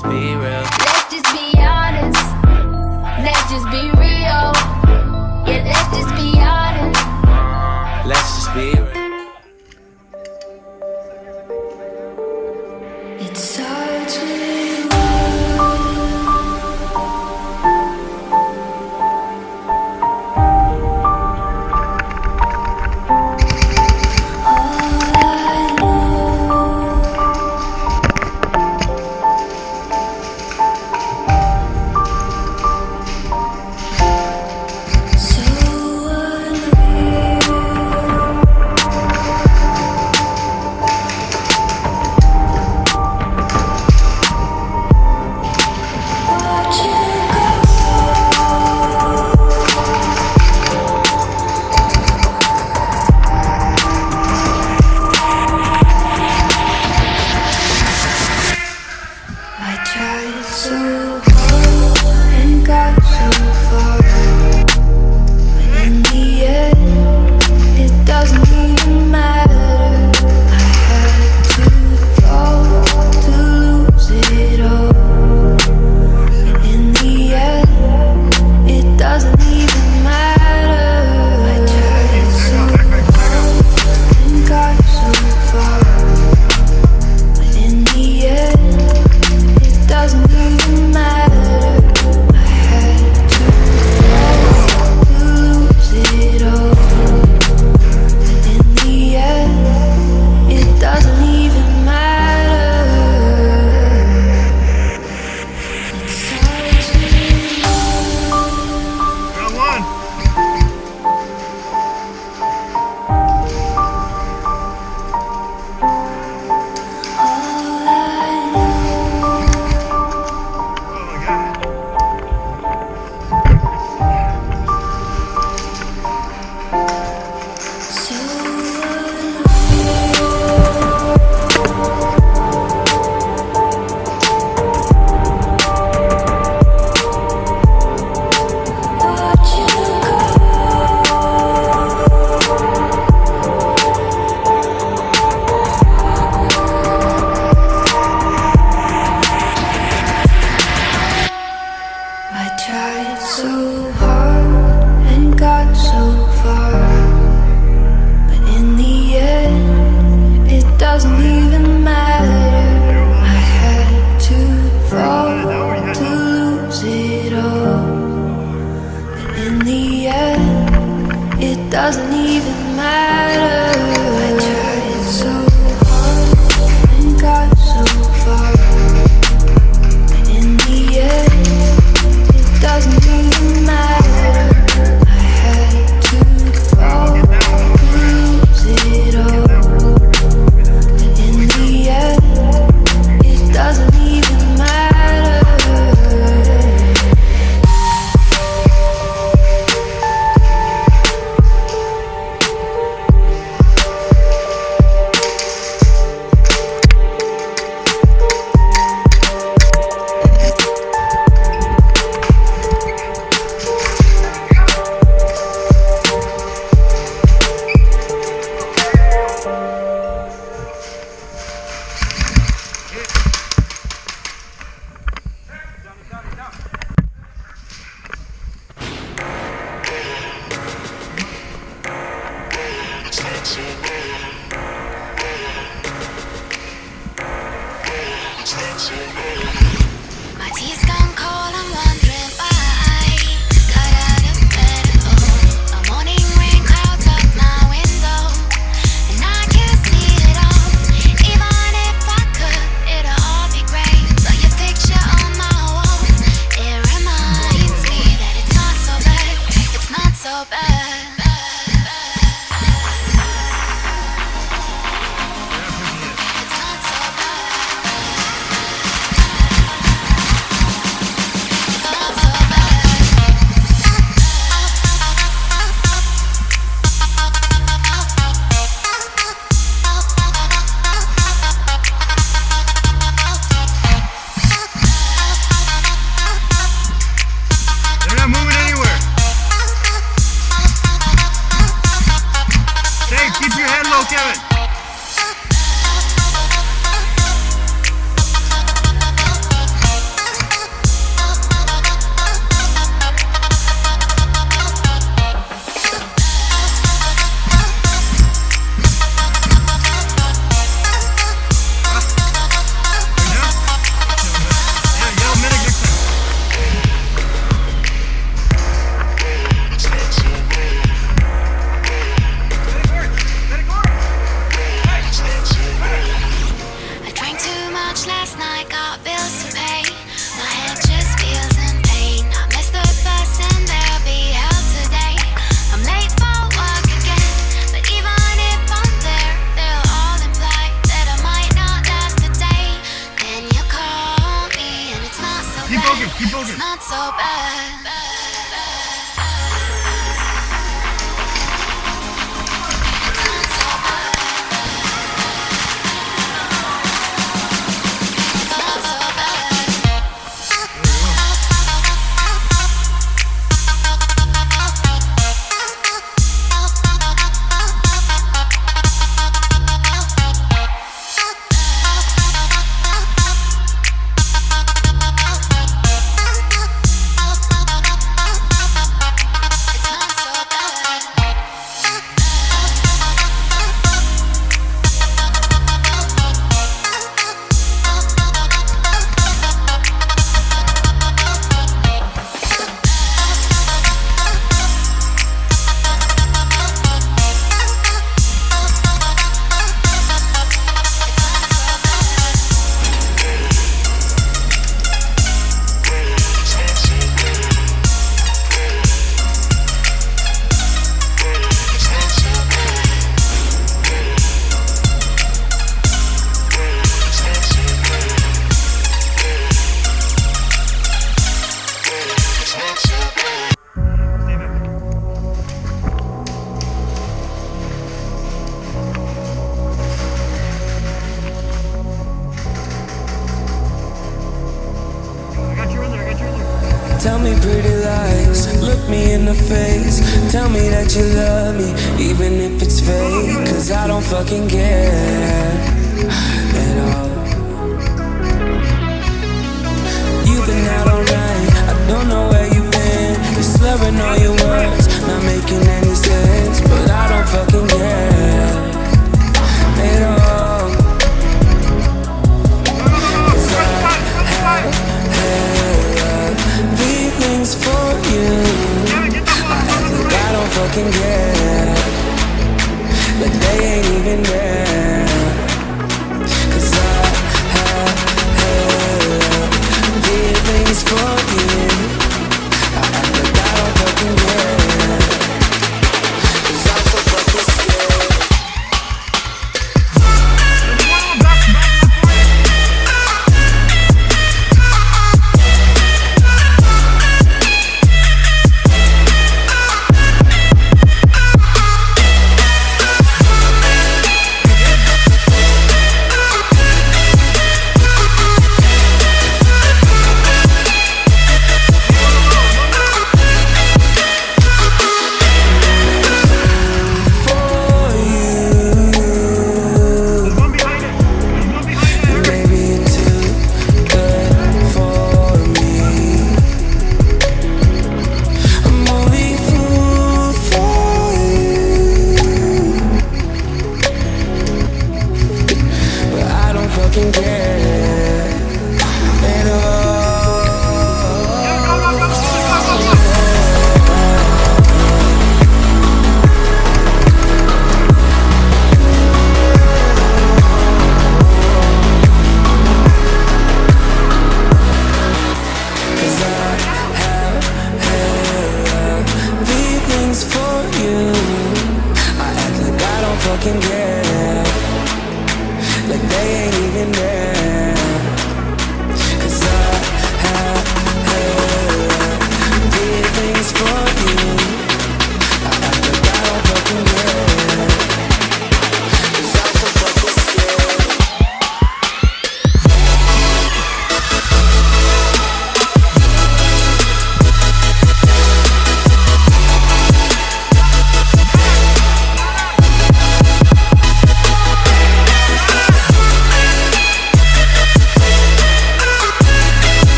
just be real. Let's just be honest. Let's just be real. Yeah, let's just be honest. Let's just be real. It starts with doesn't even matter. I tried so hard and got so far, but in the end, it doesn't even matter. I had to fall to lose it all, but in the end, it doesn't even matter. My tea's gone cold, I'm wondering why. Got out of bed at all. A morning rain clouds up my window, and I can't see it all. Even if I could, it'll all be great. But your picture on my wall, it reminds me that it's not so bad. It's not so bad. It's not so bad. It's not so bad. Tell me pretty lies, look me in the face. Tell me that you love me, even if it's fake. Cause I don't fucking care at all. You've been out all night, I don't know where you've been. You're slurring all your words, not making any sense. But I don't fucking care at all. Cause I have feelings for you. I act like I don't fucking care, like they ain't even there. Cause I have feelings for you. I act like I don't fucking care, cause I'm so fucking scared. Fucking care, like they ain't even there. Cause I have feelings for you. I act like I don't fucking care, cause I'm so fucking scared.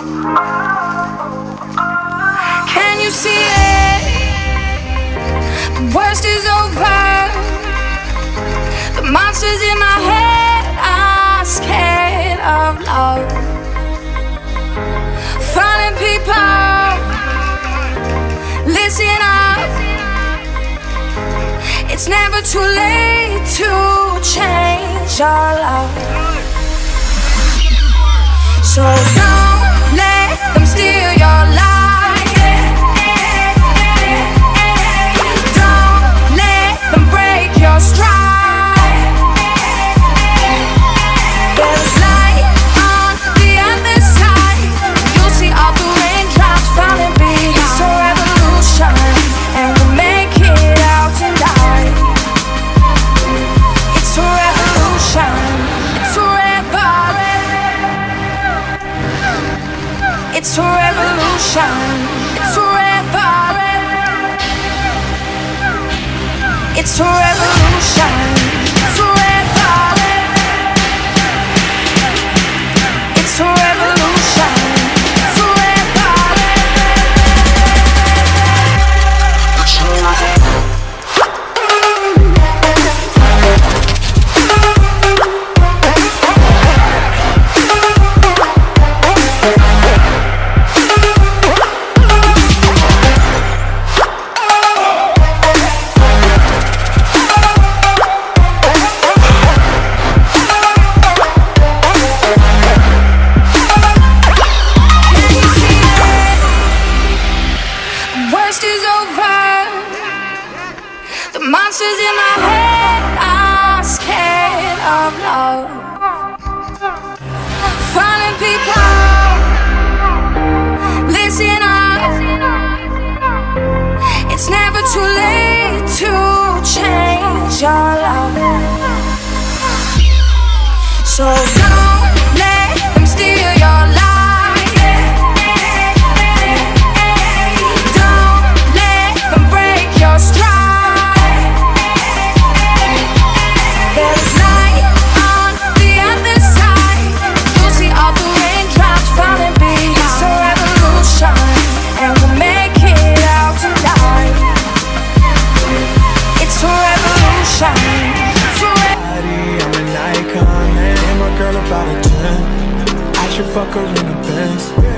Can you see it? The worst is over. The monsters in my head are scared of love. Falling people, listen up. It's never too late to change your love. So don't let them steal your life. Don't let them break your stride. There's light on the other side. You'll see all the raindrops falling behind. It's a revolution, and we'll make it out tonight. It's a revolution. It's a It's a revolution. It's a It's a revolution. It's a It's a revolution. It's a monsters in my head are scared of love. Falling people, listen up. It's never too late to change your love. So don't let them steal your life. Don't let them break your stride. About a 10, I should fuck her in a Benz.